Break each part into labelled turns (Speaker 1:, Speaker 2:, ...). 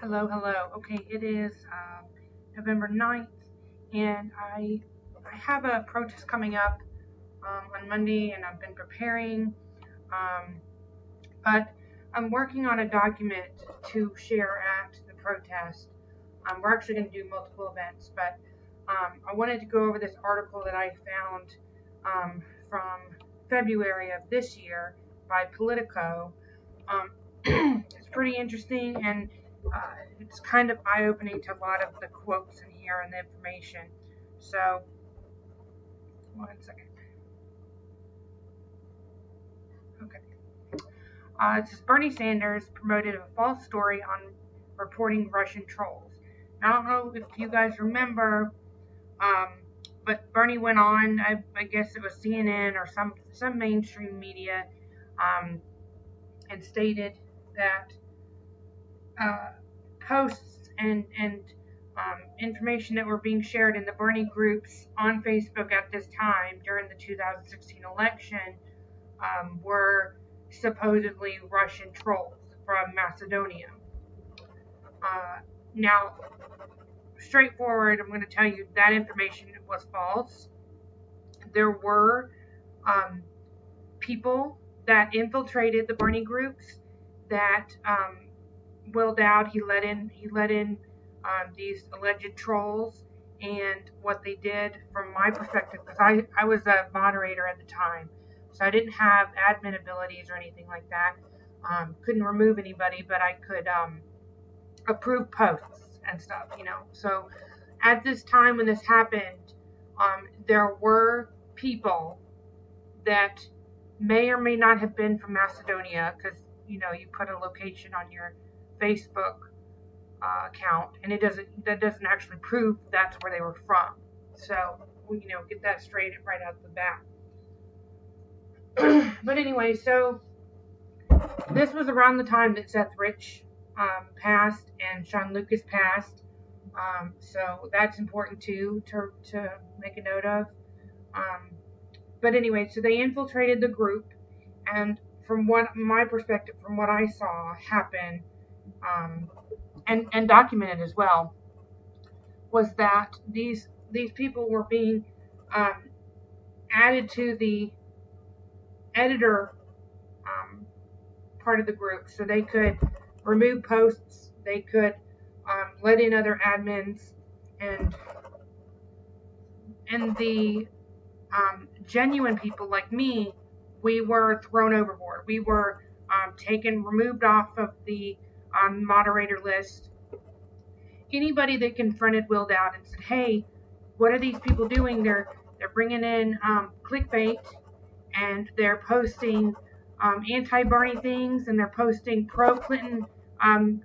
Speaker 1: Hello, hello. Okay, it is November 9th, and I have a protest coming up on Monday, and I've been preparing, um, but I'm working on a document to share at the protest. We're actually going to do multiple events, but I wanted to go over this article that I found from February of this year by Politico. It's pretty interesting, and it's kind of eye-opening to a lot of the quotes in here and the information. So, one second. Okay. It says Bernie Sanders promoted a false story on reporting Russian trolls. Now, I don't know if you guys remember, um, but Bernie went on. I guess it was CNN or some mainstream media, um, and stated that uh, posts and information that were being shared in the Bernie groups on Facebook at this time during the 2016 election were supposedly Russian trolls from Macedonia. Now, straightforward, I'm going to tell you that information was false. There were people that infiltrated the Bernie groups that Will Dowd, he let in these alleged trolls, and what they did from my perspective, because I was a moderator at the time, so I didn't have admin abilities or anything like that. Couldn't remove anybody, but I could approve posts and stuff, So at this time when this happened, there were people that may or may not have been from Macedonia, because you put a location on your Facebook account, and that doesn't actually prove that's where they were from. So get that straight right out the bat. But anyway, so this was around the time that Seth Rich passed and Sean Lucas passed. So that's important too to make a note of. But anyway, so they infiltrated the group, and from what my perspective, from what I saw happen, and documented as well, was that these people were being added to the editor part of the group, so they could remove posts, they could let in other admins, and the genuine people like me, we were thrown overboard. We were removed off of the moderator list. Anybody that confronted Will Dowd and said, "Hey, what are these people doing? They're bringing in clickbait, and they're posting anti-Bernie things, and they're posting pro-Clinton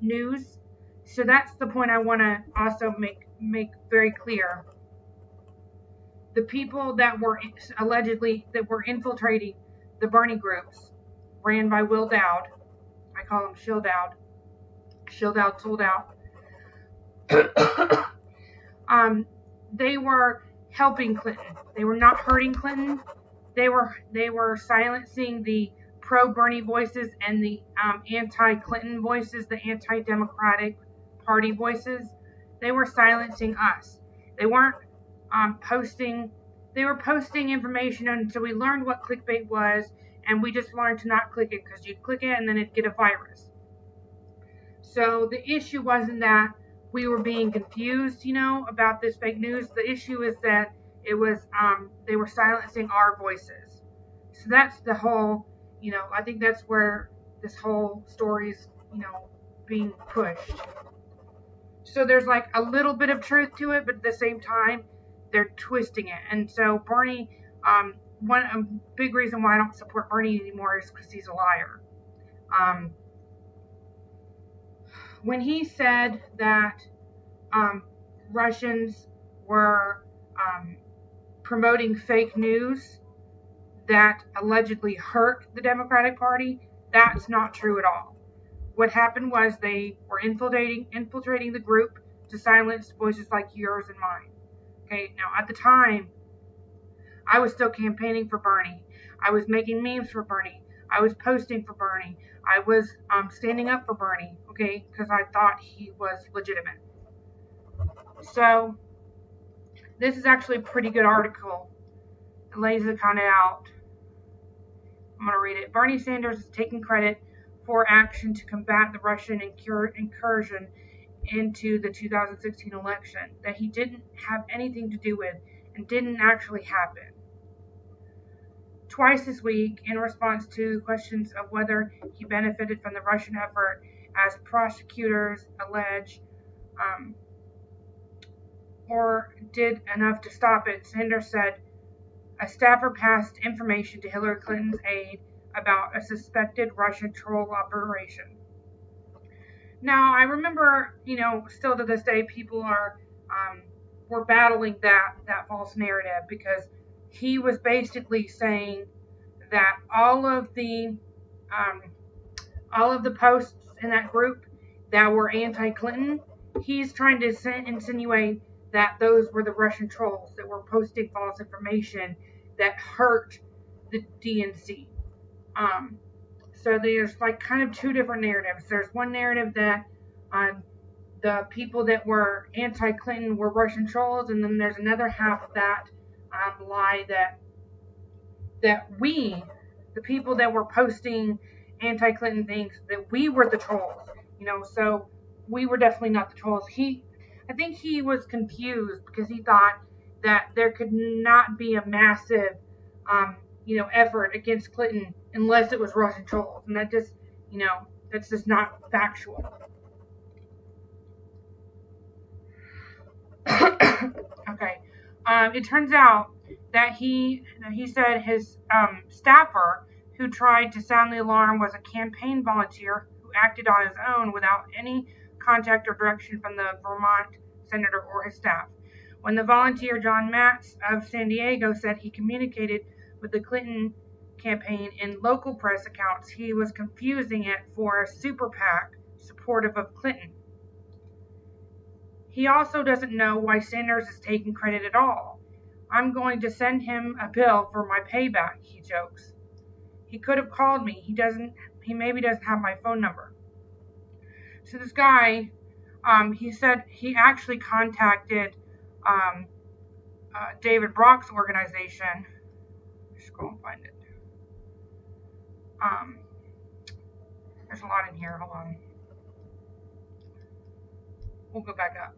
Speaker 1: news." So that's the point I want to also make very clear. The people that were allegedly infiltrating the Bernie groups, ran by Will Dowd. I call him Shill Dowd. Shill Dowd sold out. They were helping Clinton. They were not hurting Clinton. They were silencing the pro-Bernie voices and the anti-Clinton voices, the anti-Democratic Party voices. They were silencing us. They weren't posting. They were posting information, and so we learned what clickbait was, and we just learned to not click it, because you'd click it and then it'd get a virus. So the issue wasn't that we were being confused, about this fake news. The issue is that it was they were silencing our voices. So that's the whole, I think that's where this whole story's, being pushed. So there's like a little bit of truth to it, but at the same time, they're twisting it. And so Bernie, a big reason why I don't support Bernie anymore is because he's a liar. When he said that Russians were promoting fake news that allegedly hurt the Democratic Party, that's not true at all. What happened was they were infiltrating the group to silence voices like yours and mine. Okay, now at the time, I was still campaigning for Bernie. I was making memes for Bernie. I was posting for Bernie. I was standing up for Bernie, okay, because I thought he was legitimate. So this is actually a pretty good article. It lays it kind of out. I'm going to read it. Bernie Sanders is taking credit for action to combat the Russian incursion into the 2016 election that he didn't have anything to do with and didn't actually happen. Twice this week, in response to questions of whether he benefited from the Russian effort, as prosecutors allege, or did enough to stop it, Sanders said a staffer passed information to Hillary Clinton's aide about a suspected Russian troll operation. Now, I remember, still to this day, people were battling that false narrative, because he was basically saying that all of the posts in that group that were anti-Clinton, he's trying to insinuate that those were the Russian trolls that were posting false information that hurt the DNC. So there's like kind of two different narratives. There's one narrative that the people that were anti-Clinton were Russian trolls, and then there's another half of that lie that we, the people that were posting anti-Clinton things, that we were the trolls. So we were definitely not the trolls. I think he was confused because he thought that there could not be a massive, effort against Clinton unless it was Russian trolls, and that just, that's just not factual. Okay. It turns out that he said his staffer who tried to sound the alarm was a campaign volunteer who acted on his own without any contact or direction from the Vermont senator or his staff. When the volunteer John Matz of San Diego said he communicated with the Clinton campaign in local press accounts, he was confusing it for a super PAC supportive of Clinton. He also doesn't know why Sanders is taking credit at all. I'm going to send him a bill for my payback, he jokes. He could have called me. He maybe doesn't have my phone number. So this guy, he said he actually contacted David Brock's organization. Just go and find it. There's a lot in here. Hold on. We'll go back up.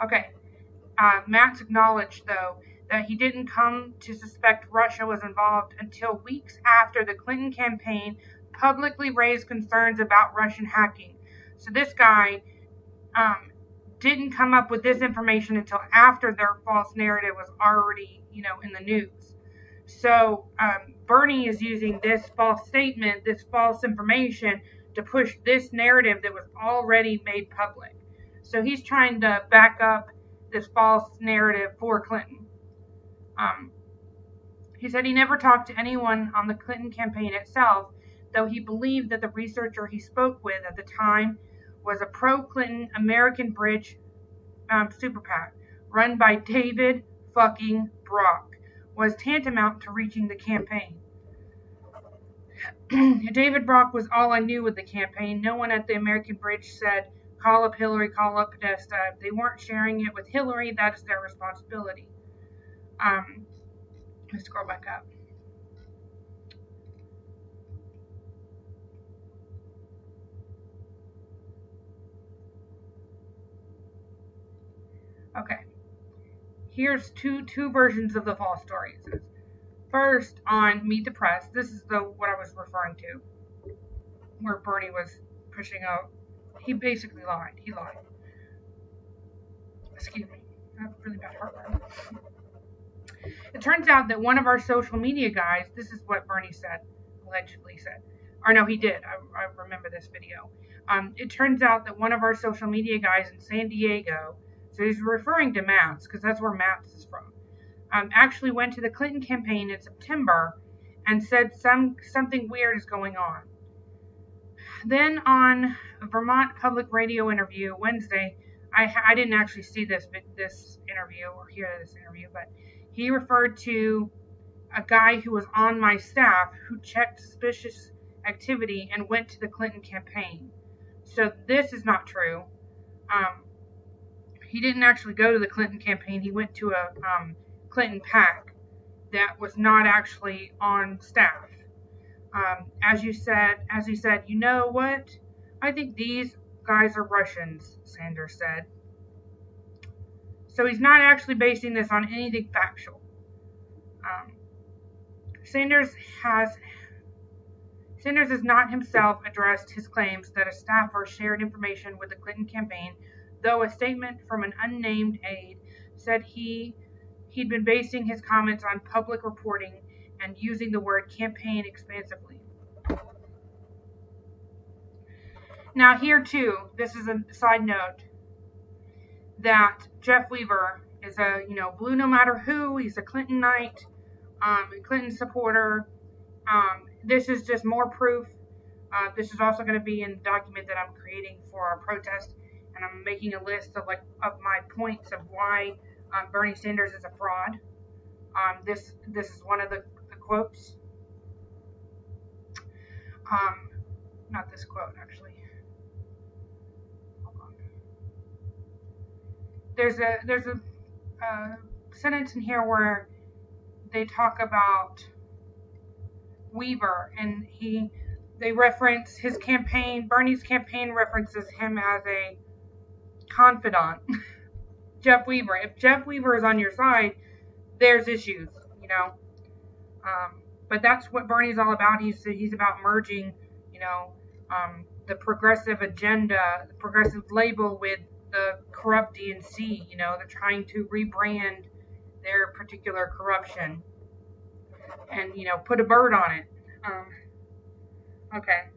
Speaker 1: Okay. Matz acknowledged, though, that he didn't come to suspect Russia was involved until weeks after the Clinton campaign publicly raised concerns about Russian hacking. So this guy didn't come up with this information until after their false narrative was already, in the news. So Bernie is using this false statement, this false information, to push this narrative that was already made public. So he's trying to back up this false narrative for Clinton. He said he never talked to anyone on the Clinton campaign itself, though he believed that the researcher he spoke with at the time was a pro-Clinton American Bridge super PAC run by David fucking Brock, was tantamount to reaching the campaign. David Brock was all I knew with the campaign. No one at the American Bridge said, call up Hillary, call up Podesta. If they weren't sharing it with Hillary, that is their responsibility. Let's scroll back up. Okay. Here's two versions of the false stories. First, on Meet the Press, this is what I was referring to, where Bernie was pushing out. He basically lied. He lied. Excuse me. I have really bad heartburn. It turns out that one of our social media guys, this is what Bernie said, allegedly said. Or no, he did. I remember this video. It turns out that one of our social media guys in San Diego, so he's referring to Matz, because that's where Matz is from, actually went to the Clinton campaign in September and said something weird is going on. Then on a Vermont Public Radio interview Wednesday, I didn't actually see this interview or hear this interview, but he referred to a guy who was on my staff who checked suspicious activity and went to the Clinton campaign. So this is not true. He didn't actually go to the Clinton campaign. He went to a Clinton PAC that was not actually on staff. As he said, you know what? I think these guys are Russians, Sanders said. So he's not actually basing this on anything factual. Sanders has not himself addressed his claims that a staffer shared information with the Clinton campaign, though a statement from an unnamed aide said he'd been basing his comments on public reporting and using the word campaign expansively. Now here too, this is a side note, that Jeff Weaver is a, blue no matter who. He's a Clintonite, Clinton supporter. This is just more proof. This is also going to be in the document that I'm creating for our protest, and I'm making a list of my points of why Bernie Sanders is a fraud. This is one of the quotes. Not this quote, actually. Hold on. There's a sentence in here where they talk about Weaver, and they reference his campaign. Bernie's campaign references him as a confidant. Jeff Weaver. If Jeff Weaver is on your side, there's issues, But that's what Bernie's all about. He's about merging, the progressive agenda, the progressive label with the corrupt DNC. They're trying to rebrand their particular corruption and, put a bird on it. Okay.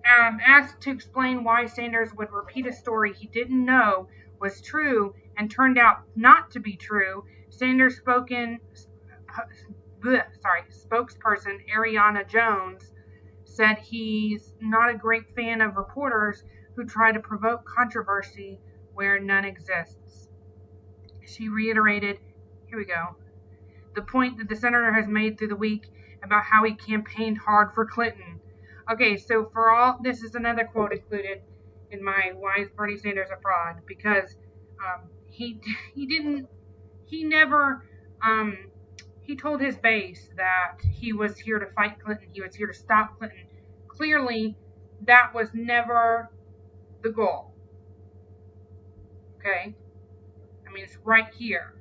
Speaker 1: Asked to explain why Sanders would repeat a story he didn't know was true and turned out not to be true, Sanders spokesperson Ariana Jones said he's not a great fan of reporters who try to provoke controversy where none exists. She reiterated, here we go, the point that the senator has made through the week about how he campaigned hard for Clinton. Okay, so this is another quote included in my Why is Bernie Sanders a Fraud? Because he told his base that he was here to fight Clinton, he was here to stop Clinton. Clearly, that was never the goal. Okay? I mean, it's right here.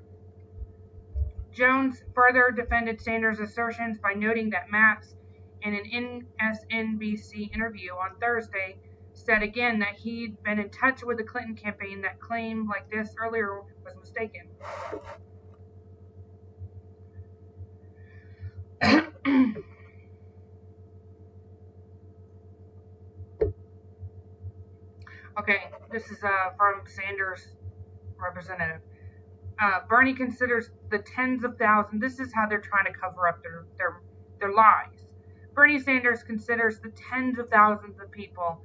Speaker 1: Jones further defended Sanders' assertions by noting that Matz, in an MSNBC interview on Thursday, said again that he'd been in touch with the Clinton campaign, that claim like this earlier was mistaken. Okay, this is from Sanders' representative. Bernie considers the tens of thousands. This is how they're trying to cover up their lies. Bernie Sanders considers the tens of thousands of people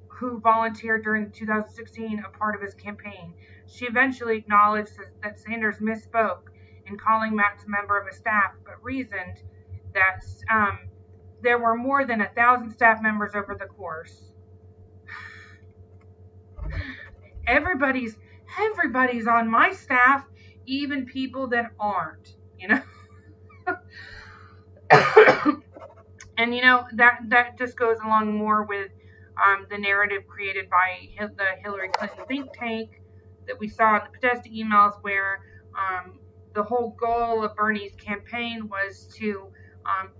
Speaker 1: who volunteered during 2016 a part of his campaign. She eventually acknowledged that Sanders misspoke in calling Matz a member of his staff, but reasoned that there were more than 1,000 staff members over the course. Everybody's on my staff, even people that aren't, And that just goes along more with the narrative created by the Hillary Clinton think tank that we saw in the Podesta emails, where the whole goal of Bernie's campaign was to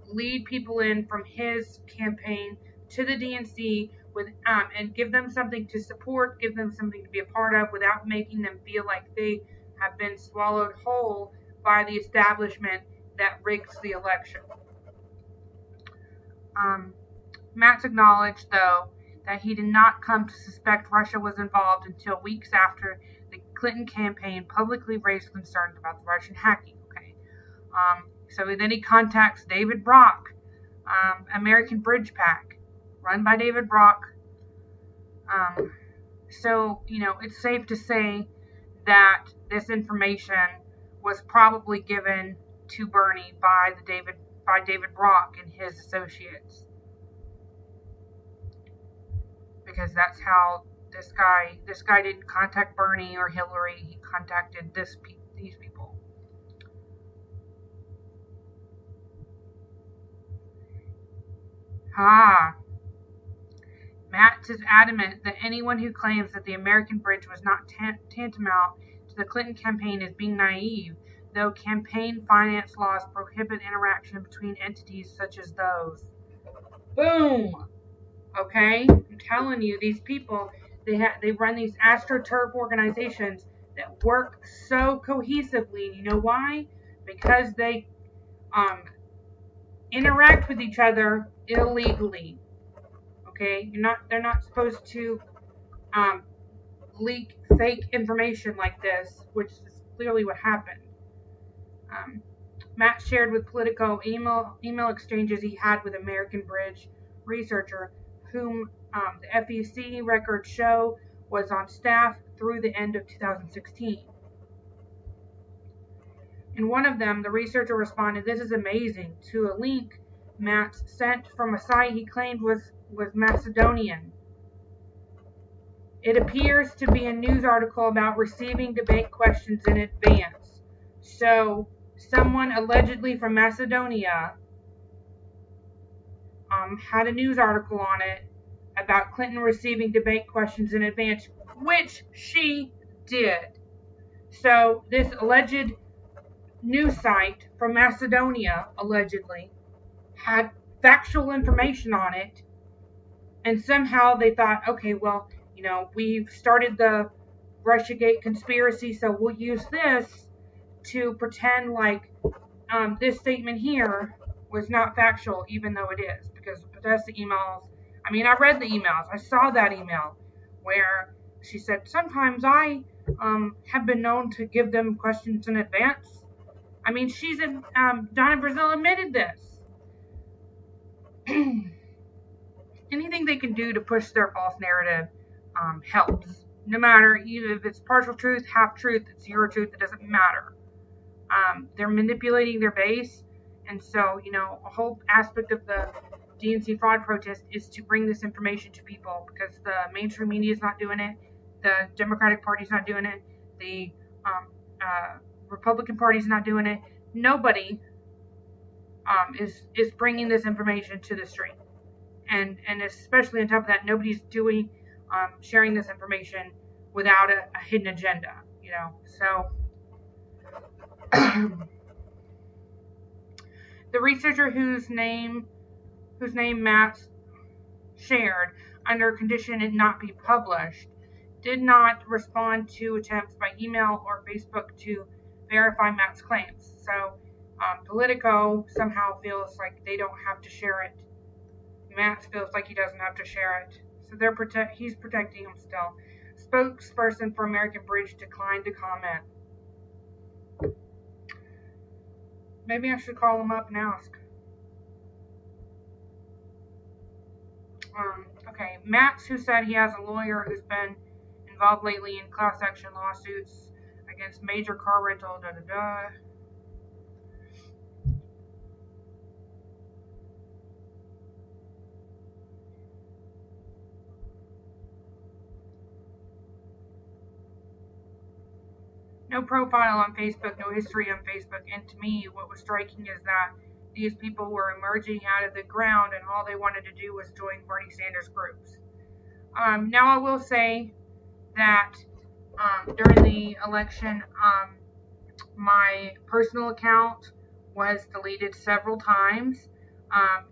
Speaker 1: lead people in from his campaign to the DNC with and give them something to support, give them something to be a part of, without making them feel like they have been swallowed whole by the establishment that rigs the election. Matz acknowledged, though, that he did not come to suspect Russia was involved until weeks after the Clinton campaign publicly raised concerns about the Russian hacking. Okay, so then he contacts David Brock, American Bridge PAC, run by David Brock. So it's safe to say that this information was probably given to Bernie by David Brock and his associates, because that's how this guy didn't contact Bernie or Hillary. He contacted these people. Matz is adamant that anyone who claims that the American bridge was not tantamount to the Clinton campaign is being naive, though campaign finance laws prohibit interaction between entities such as those. Boom! Okay? I'm telling you, these people, they run these AstroTurf organizations that work so cohesively. You know why? Because they interact with each other illegally. Okay? They're not supposed to leak fake information like this, which is clearly what happened. Matt shared with Politico email exchanges he had with American Bridge researcher, whom the FEC records show was on staff through the end of 2016. In one of them, the researcher responded, "This is amazing," to a link Matt sent from a site he claimed was Macedonian. It appears to be a news article about receiving debate questions in advance. So, someone allegedly from Macedonia had a news article on it about Clinton receiving debate questions in advance, which she did. So, this alleged news site from Macedonia, allegedly, had factual information on it, and somehow they thought, okay, well, we've started the Russiagate conspiracy, so we'll use this to pretend like this statement here was not factual, even though it is, because Podesta emails, I read the emails, I saw that email where she said, sometimes I have been known to give them questions in advance. She's Donna Brazile admitted this. Anything they can do to push their false narrative helps. No matter if it's partial truth, half truth, it's zero truth, it doesn't matter. They're manipulating their base, and so a whole aspect of the DNC fraud protest is to bring this information to people, because the mainstream media is not doing it, the Democratic Party is not doing it, the Republican Party is not doing it. Nobody is bringing this information to the street, and especially on top of that, nobody's doing sharing this information without a hidden agenda. So. The researcher whose name Matt shared under condition it not be published did not respond to attempts by email or Facebook to verify Matt's claims. So Politico somehow feels like they don't have to share it. Matt feels like he doesn't have to share it. So he's protecting him still. Spokesperson for American Bridge declined to comment. Maybe I should call him up and ask. Okay, Max, who said he has a lawyer who's been involved lately in class action lawsuits against major car rental, No profile on Facebook, no history on Facebook, and to me, what was striking is that these people were emerging out of the ground, and all they wanted to do was join Bernie Sanders groups. Now, I will say that during the election, my personal account was deleted several times,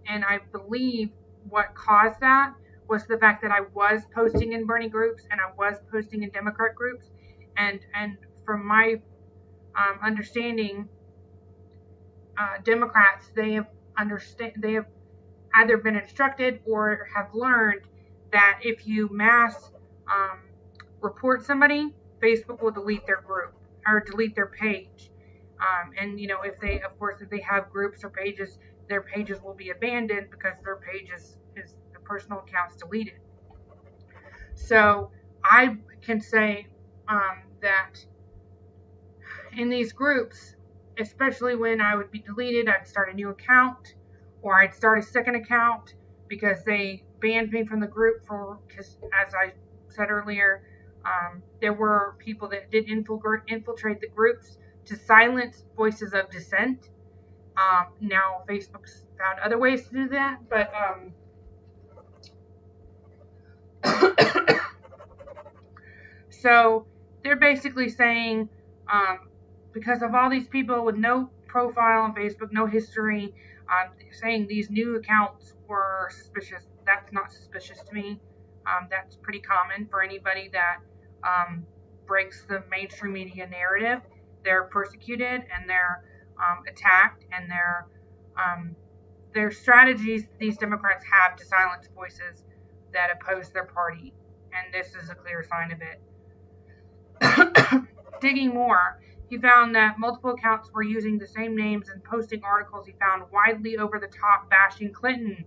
Speaker 1: and I believe what caused that was the fact that I was posting in Bernie groups and I was posting in Democrat groups, and from my understanding, Democrats, they have either been instructed or have learned that if you mass report somebody, Facebook will delete their group or delete their page. And if they have groups or pages, their pages will be abandoned because their pages is the personal accounts deleted. So I can say that in these groups, especially when I would be deleted, I'd start a new account, or I'd start a second account because they banned me from the group because, as I said earlier, there were people that did infiltrate the groups to silence voices of dissent. Now Facebook's found other ways to do that, but so they're basically saying, because of all these people with no profile on Facebook, no history, saying these new accounts were suspicious. That's not suspicious to me. That's pretty common for anybody that breaks the mainstream media narrative. They're persecuted and they're attacked, and their strategies these Democrats have to silence voices that oppose their party, and this is a clear sign of it. Digging more, he found that multiple accounts were using the same names and posting articles he found widely over the top bashing Clinton.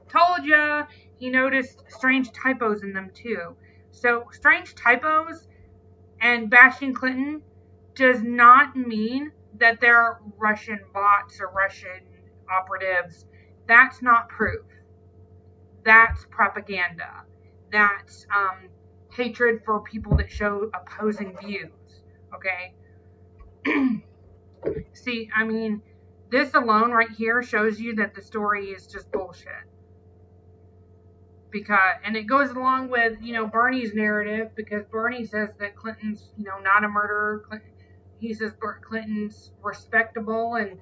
Speaker 1: Told ya! He noticed strange typos in them too. So strange typos and bashing Clinton does not mean that they're Russian bots or Russian operatives. That's not proof. That's propaganda. That's hatred for people that show opposing views. Okay? See, I mean, this alone right here shows you that the story is just bullshit. And it goes along with, Bernie's narrative, because Bernie says that Clinton's, not a murderer. He says Clinton's respectable, and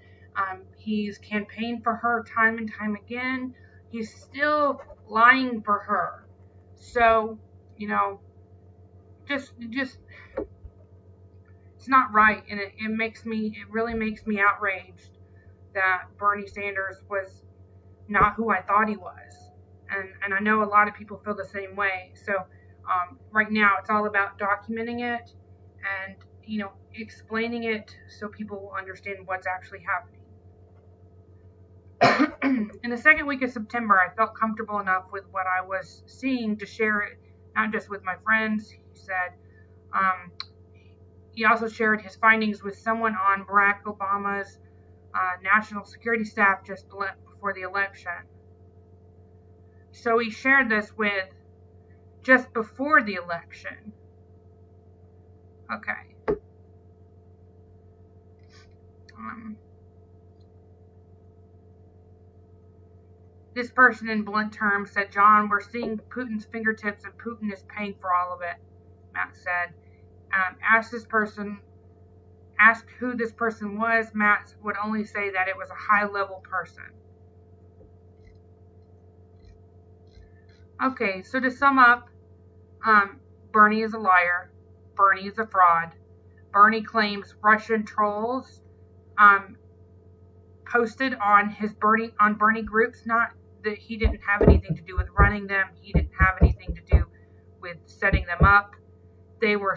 Speaker 1: he's campaigned for her time and time again. He's still lying for her. So, just it's not right, and it really makes me outraged that Bernie Sanders was not who I thought he was, and I know a lot of people feel the same way. So right now it's all about documenting it and explaining it so people will understand what's actually happening. In the second week of September, I felt comfortable enough with what I was seeing to share it, not just with my friends. He said. He also shared his findings with someone on Barack Obama's national security staff just before the election. So he shared this with just before the election. Okay. This person in blunt terms said, "John, we're seeing Putin's fingertips and Putin is paying for all of it," Matt said. Asked who this person was, Matt would only say that it was a high-level person. Okay, so to sum up, Bernie is a liar. Bernie is a fraud. Bernie claims Russian trolls posted on Bernie groups, not that he didn't have anything to do with running them. He didn't have anything to do with setting them up. They were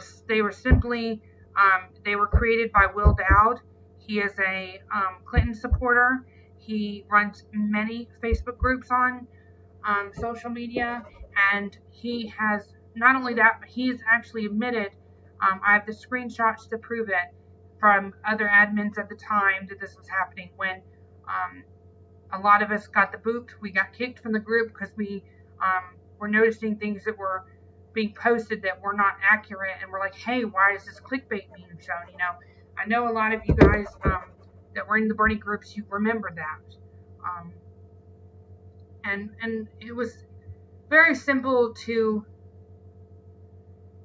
Speaker 1: simply they were created by Will Dowd. He is a Clinton supporter. He runs many Facebook groups on social media, and he has not only that, but he's actually admitted. I have the screenshots to prove it from other admins at the time that this was happening. When a lot of us got the boot, we got kicked from the group because we were noticing things that were being posted that were not accurate, and we're like, hey, why is this clickbait being shown? I know a lot of you guys that were in the Bernie groups, you remember that. And it was very simple to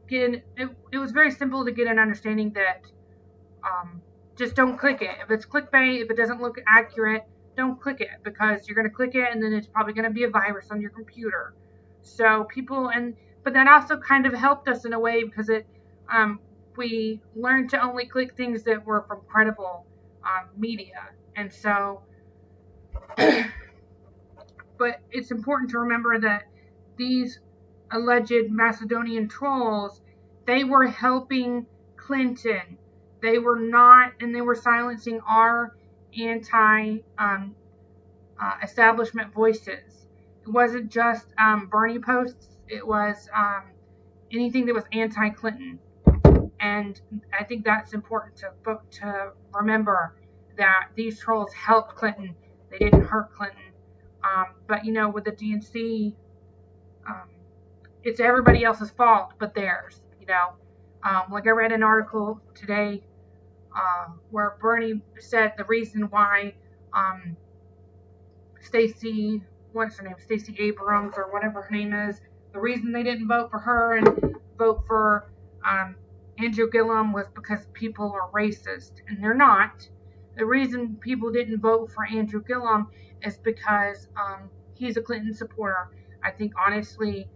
Speaker 1: get it was very simple to get an understanding that just don't click it. If it's clickbait, if it doesn't look accurate, don't click it, because you're going to click it and then it's probably going to be a virus on your computer. So but that also kind of helped us in a way, because we learned to only click things that were from credible media. And so, but it's important to remember that these alleged Macedonian trolls, they were helping Clinton. They were not, and they were silencing our anti-establishment voices. It wasn't just Bernie posts. It was anything that was anti-Clinton. And I think that's important to remember, that these trolls helped Clinton. They didn't hurt Clinton. But with the DNC, it's everybody else's fault but theirs. Like I read an article today where Bernie said the reason why Stacey Abrams or whatever her name is, the reason they didn't vote for her and vote for Andrew Gillum was because people are racist, and they're not. The reason people didn't vote for Andrew Gillum is because he's a Clinton supporter. I think honestly,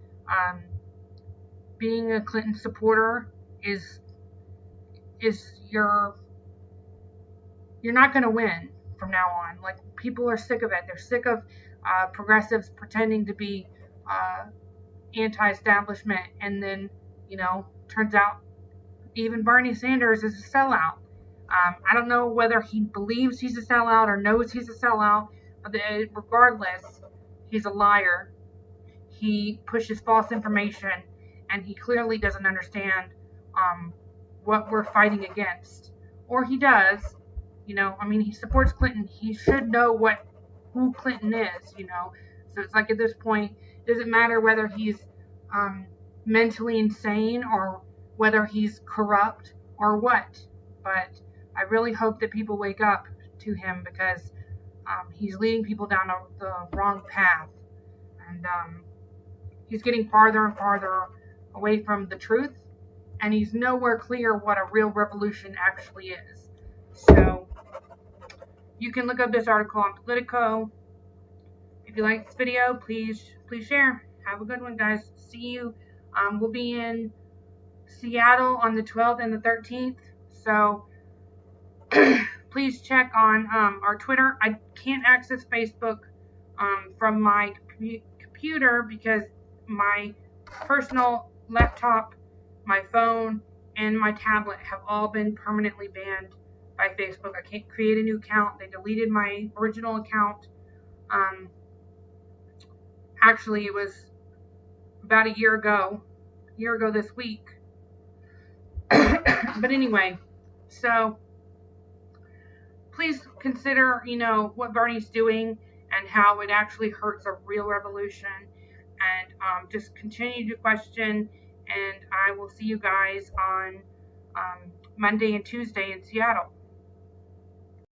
Speaker 1: being a Clinton supporter is you're not going to win from now on. Like, people are sick of it. They're sick of progressives pretending to be anti-establishment, and then turns out even Bernie Sanders is a sellout. I don't know whether he believes he's a sellout or knows he's a sellout, but regardless, he's a liar. He pushes false information, and he clearly doesn't understand what we're fighting against. Or he does. He supports Clinton. He should know who Clinton is, So it's like, at this point, it doesn't matter whether he's mentally insane or whether he's corrupt or what. But I really hope that people wake up to him, because he's leading people down the wrong path. And he's getting farther and farther away from the truth. And he's nowhere clear what a real revolution actually is. So you can look up this article on Politico. If you like this video, please share. Have a good one, guys. See you. We'll be in Seattle on the 12th and the 13th. So please check on our Twitter. I can't access Facebook from my computer because my personal laptop, my phone, and my tablet have all been permanently banned by Facebook. I can't create a new account. They deleted my original account. Actually, it was about a year ago this week. But anyway, so please consider, what Bernie's doing and how it actually hurts a real revolution. And just continue to question. And I will see you guys on Monday and Tuesday in Seattle.